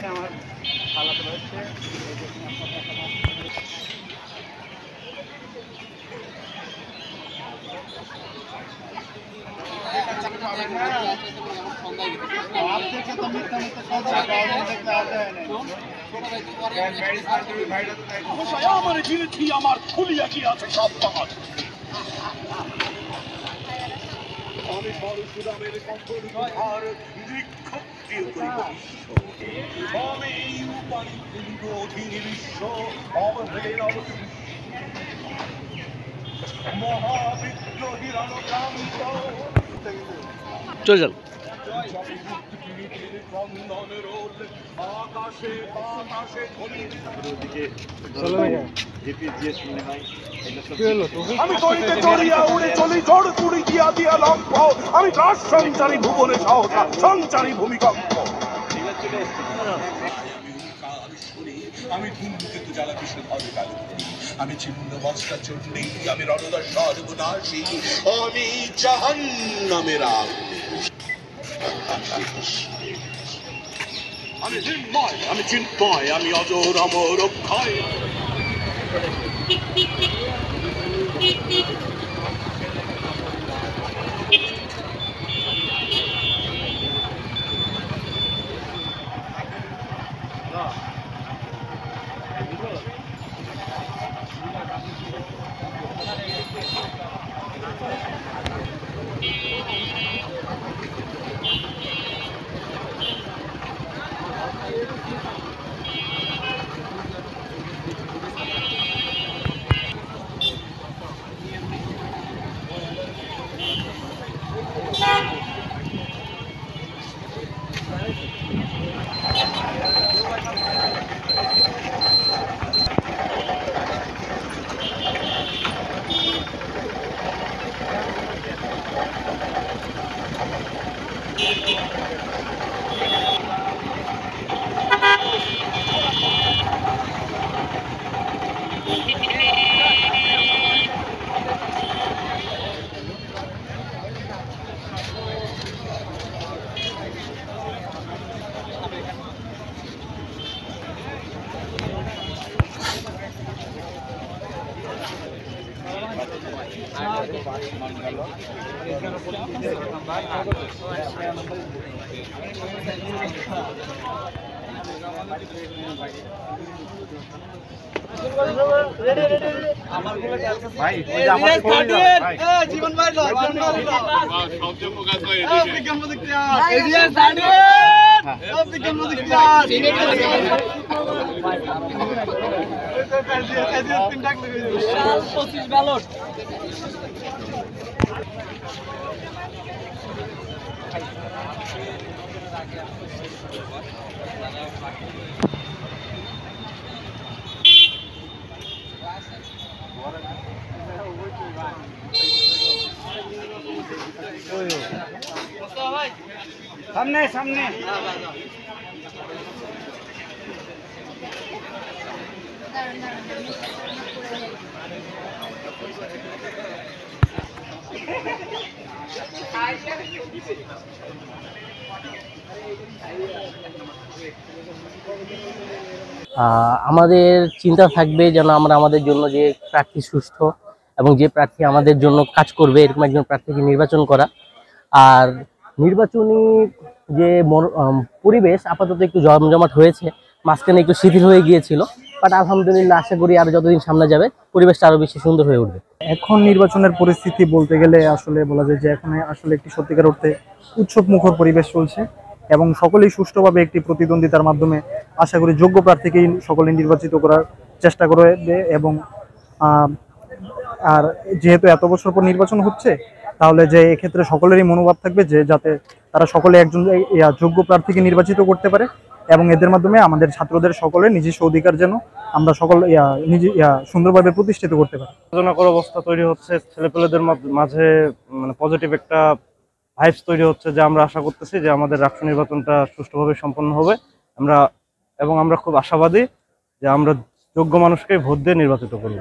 আমার হালাত রয়েছে আমার জিনিস আমার খুলিয়া কি আছে সব পাঁচ আমি পরশুরামের কঠোর বিহার নিক্ষত্রিয় করিব বিশ্ব আমি উপানি করিব অধীন বিশ্ব অবহের অবশিষ্ট মহাবিদ্রোহী রণকান্ত চল চল আকাশে বাতাসে আমি তৈতে চড়িয়া উড়ে চলি ঝড় তুড়ি দিয়া দিয়া লম্ফ আমি রাজ সঞ্চারী ভুবনে সহসা সঞ্চারী ভূমিকম্প আমি ধূমকেতু জ্বালা বিষধরে কাল আমি ছিন্ন বস্তা চণ্ডী আমি রণদা সর্বনাশী আমি জাহান্নামের আগুন আমি চিন্ময় আমি চিন্ময় আমি অজর অমর অক্ষয় জীবন ভাই সামনে সামনে আমাদের চিন্তা থাকবে যেন আমরা আমাদের জন্য যে প্রার্থী সুষ্ঠু এবং যে প্রার্থী আমাদের জন্য কাজ করবে এরকম একজন প্রার্থীকে নির্বাচন করা। আর নির্বাচনী যে পরিবেশ আপাতত একটু জমজমাট হয়েছে, মাঝখানে একটু শিথিল হয়ে গিয়েছিল, বাট আলহামদুলিল্লাহ আশা করি আর যতদিন সামনে যাবে পরিবেশটা আরো বেশি সুন্দর হয়ে উঠবে। এখন নির্বাচনের পরিস্থিতি বলতে গেলে আসলে বলা যায় যে এখন আসলে একটি সত্যিকার অর্থে উৎসব মুখর পরিবেশ চলছে এবং সকলেই সুষ্ঠুভাবে একটি প্রতিদ্বন্দ্বিতার মাধ্যমে আশা করি যোগ্য প্রার্থীকেই সকলে নির্বাচিত করার চেষ্টা করবে। এবং আর যেহেতু এত বছর পর নির্বাচন হচ্ছে, তাহলে যে এক্ষেত্রে সকলেরই মনোভাব থাকবে যে যাতে তারা সকলে একজন যোগ্য প্রার্থীকে নির্বাচিত করতে পারে এবং এদের মাধ্যমে আমাদের ছাত্রদের সকলের নিজস্ব অধিকার যেন আমরা সকল নিজে সুন্দরভাবে প্রতিষ্ঠিত করতে পারি। উত্তেজনাকর অবস্থা তৈরি হচ্ছে, ছেলেপেলেদের মাঝে মানে পজিটিভ একটা ভাইবস তৈরি হচ্ছে, যে আমরা আশা করতেছি যে আমাদের রাষ্ট্র নির্বাচনটা সুষ্ঠুভাবে সম্পন্ন হবে। আমরা খুব আশাবাদী যে আমরা যোগ্য মানুষকে ভোট দিয়ে নির্বাচিত করব।